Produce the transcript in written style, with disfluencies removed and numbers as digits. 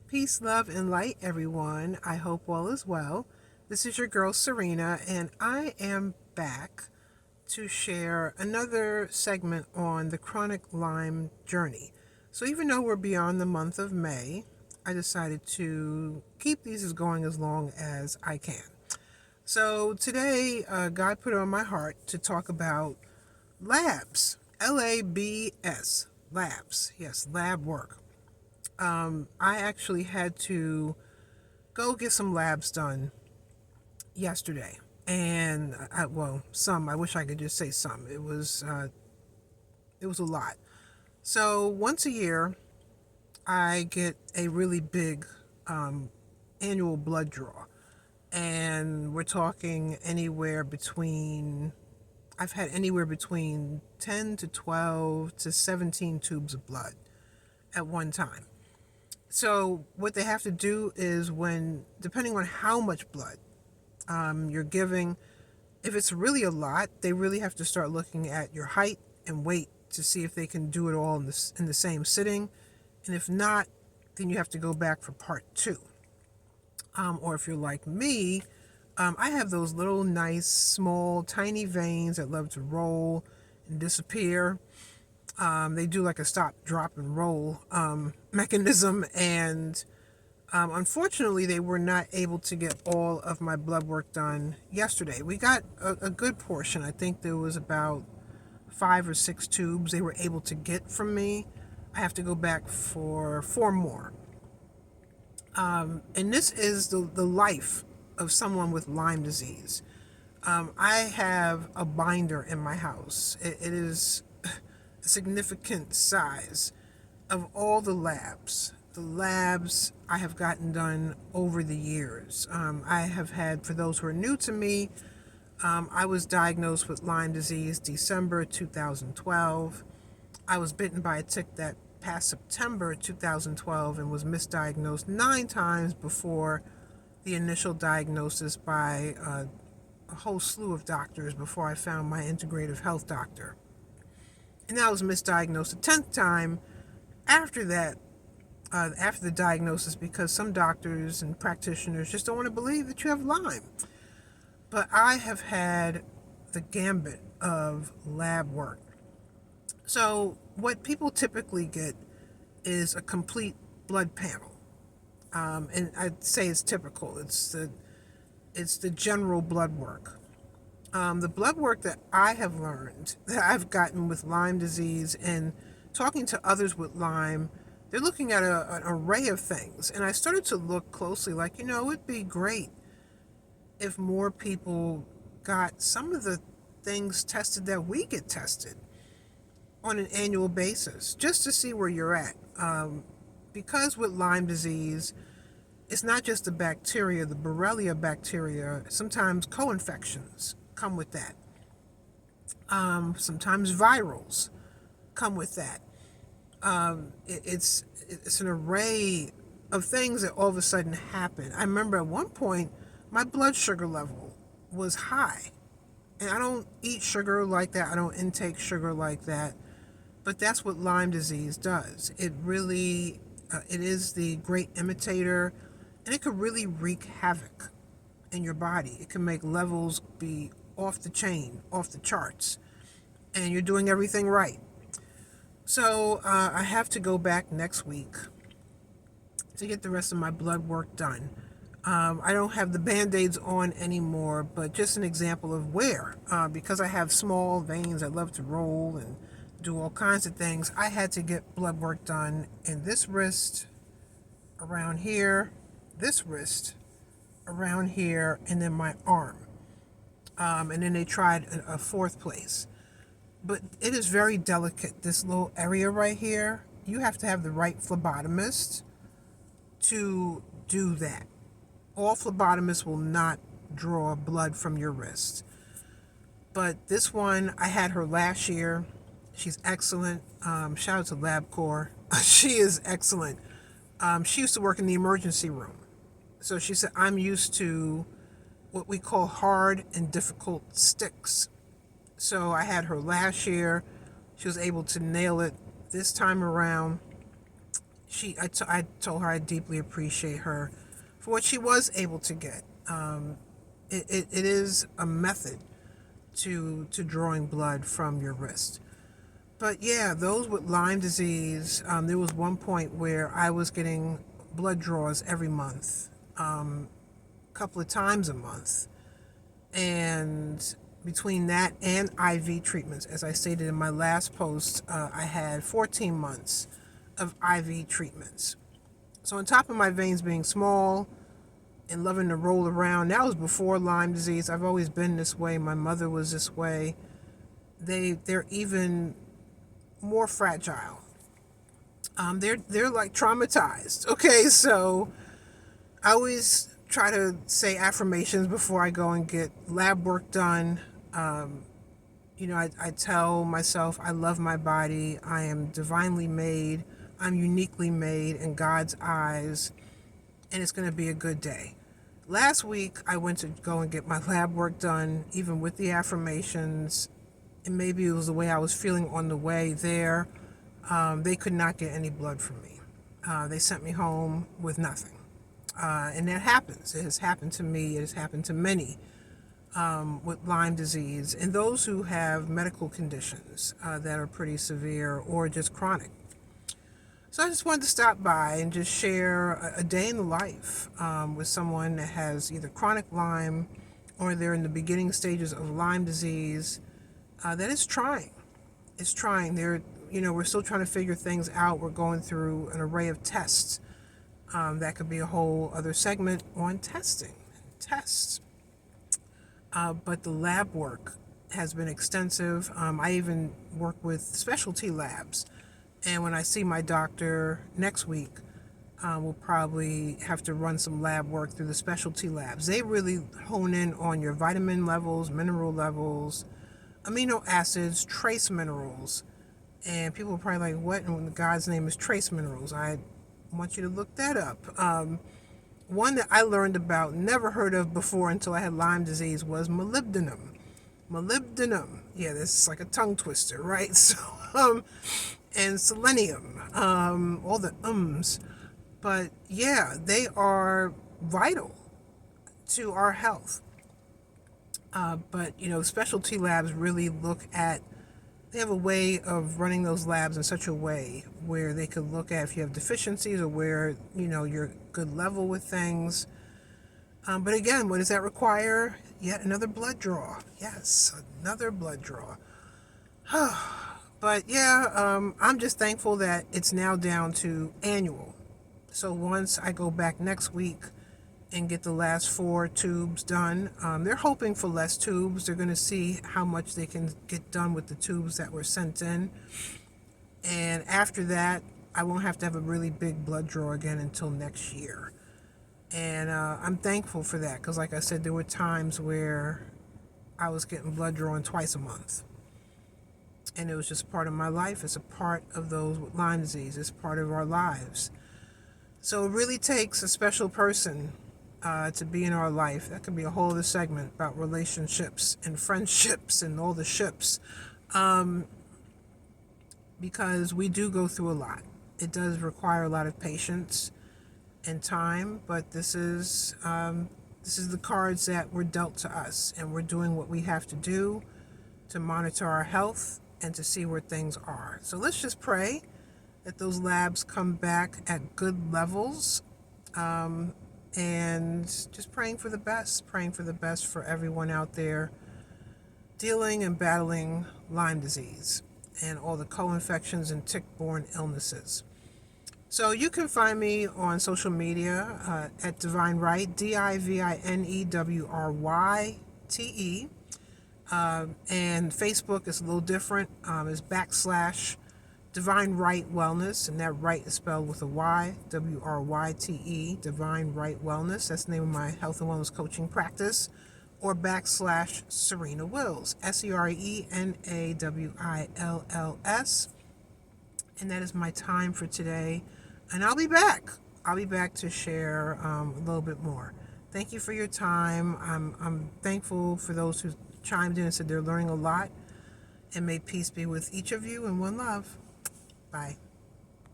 Peace, love, and light, everyone. I hope all is well. This is your girl, Serena, and I am back to share another segment on the chronic Lyme journey. So, even though we're beyond the month of May, I decided to keep these as going as long as I can. So, today, God put it on my heart to talk about labs. LABS. Labs. Yes, lab work. I actually had to go get some labs done yesterday, and I wish I could just say some. It was a lot. So once a year, I get a really big annual blood draw, and we're talking anywhere between. I've had anywhere between 10 to 12 to 17 tubes of blood at one time. So what they have to do is depending on how much blood you're giving, if it's really a lot, they really have to start looking at your height and weight to see if they can do it all in the same sitting. And if not, then you have to go back for part two. Or if you're like me, I have those little nice, small, tiny veins that love to roll and disappear. They do like a stop, drop, and roll mechanism, and unfortunately, they were not able to get all of my blood work done yesterday. We got a good portion. I think there was about 5 or 6 tubes they were able to get from me. I have to go back for 4 more. And this is the life of someone with Lyme disease. I have a binder in my house. It is a significant size of all the labs. The labs I have gotten done over the years. I have had, for those who are new to me, I was diagnosed with Lyme disease December 2012. I was bitten by a tick that past September 2012 and was misdiagnosed 9 times before the initial diagnosis by a whole slew of doctors before I found my integrative health doctor. And I was misdiagnosed a 10th time after that, after the diagnosis, because some doctors and practitioners just don't want to believe that you have Lyme. But I have had the gambit of lab work. So what people typically get is a complete blood panel. And I'd say it's typical. It's the general blood work. The blood work that I have learned, that I've gotten with Lyme disease and talking to others with Lyme, they're looking at an array of things. And I started to look closely like, it'd be great if more people got some of the things tested that we get tested on an annual basis, just to see where you're at. Because with Lyme disease, it's not just the bacteria, the Borrelia bacteria. Sometimes co-infections come with that. Sometimes virals come with that. It's an array of things that all of a sudden happen. I remember at one point, my blood sugar level was high. And I don't eat sugar like that. I don't intake sugar like that. But that's what Lyme disease does. It really, it is the great imitator, and it could really wreak havoc in your body. It can make levels be off the chain, off the charts, and you're doing everything right. So I have to go back next week to get the rest of my blood work done. I don't have the Band-Aids on anymore, but just an example of where. Because I have small veins, I love to roll and do all kinds of things. I had to get blood work done in this wrist, around here, this wrist, around here, and then my arm. And then they tried a fourth place. But it is very delicate, this little area right here. You have to have the right phlebotomist to do that. All phlebotomists will not draw blood from your wrist. But this one, I had her last year. She's excellent. Shout out to LabCorp. She is excellent. She used to work in the emergency room. So she said, I'm used to what we call hard and difficult sticks. So I had her last year. She was able to nail it this time around. I told her I deeply appreciate her for what she was able to get. It is a method to drawing blood from your wrist. But yeah, those with Lyme disease, there was one point where I was getting blood draws every month, a couple of times a month. And between that and IV treatments, as I stated in my last post, I had 14 months of IV treatments. So on top of my veins being small and loving to roll around, that was before Lyme disease. I've always been this way. My mother was this way. They're even more fragile. They're like traumatized. Okay, so I always try to say affirmations before I go and get lab work done. I tell myself I love my body. I am divinely made. I'm uniquely made in God's eyes, and it's going to be a good day. Last week, I went to go and get my lab work done, even with the affirmations, and maybe it was the way I was feeling on the way there. They could not get any blood from me. They sent me home with nothing. And that happens. It has happened to me. It has happened to many with Lyme disease and those who have medical conditions that are pretty severe or just chronic. So I just wanted to stop by and just share a day in the life with someone that has either chronic Lyme or they're in the beginning stages of Lyme disease that is trying. It's trying. We're still trying to figure things out. We're going through an array of tests. That could be a whole other segment on testing, tests. But the lab work has been extensive. I even work with specialty labs. And when I see my doctor next week, we'll probably have to run some lab work through the specialty labs. They really hone in on your vitamin levels, mineral levels, amino acids, trace minerals. And people are probably like, what in God's name is trace minerals? I want you to look that up. One that I learned about, never heard of before until I had Lyme disease, was molybdenum. Molybdenum. Yeah, this is like a tongue twister, right? So, and selenium, all the ums. But yeah, they are vital to our health. But specialty labs really look at, they have a way of running those labs in such a way where they could look at if you have deficiencies or where, you're good level with things. But again, what does that require? Yet another blood draw. Yes, another blood draw. But yeah, I'm just thankful that it's now down to annual. So once I go back next week and get the last 4 tubes done, they're hoping for less tubes. They're going to see how much they can get done with the tubes that were sent in. And after that, I won't have to have a really big blood draw again until next year. And I'm thankful for that because, like I said, there were times where I was getting blood drawn twice a month. And it was just part of my life. It's a part of those with Lyme disease. It's part of our lives. So it really takes a special person to be in our life. That could be a whole other segment about relationships and friendships and all the ships. Because we do go through a lot. It does require a lot of patience and time, but this is the cards that were dealt to us, and we're doing what we have to do to monitor our health and to see where things are. So let's just pray that those labs come back at good levels, and just praying for the best for everyone out there dealing and battling Lyme disease and all the co-infections and tick-borne illnesses. So you can find me on social media at Divine Right, DIVINEWRYTE. And Facebook is a little different. It's / Divine Right Wellness, and that right is spelled with a Y, WRYTE, Divine Right Wellness. That's the name of my health and wellness coaching practice. Or / Serena Wills, SERENAWILLS. And that is my time for today. And I'll be back. I'll be back to share a little bit more. Thank you for your time. I'm thankful for those who chimed in and said they're learning a lot. And may peace be with each of you, and one love. Bye.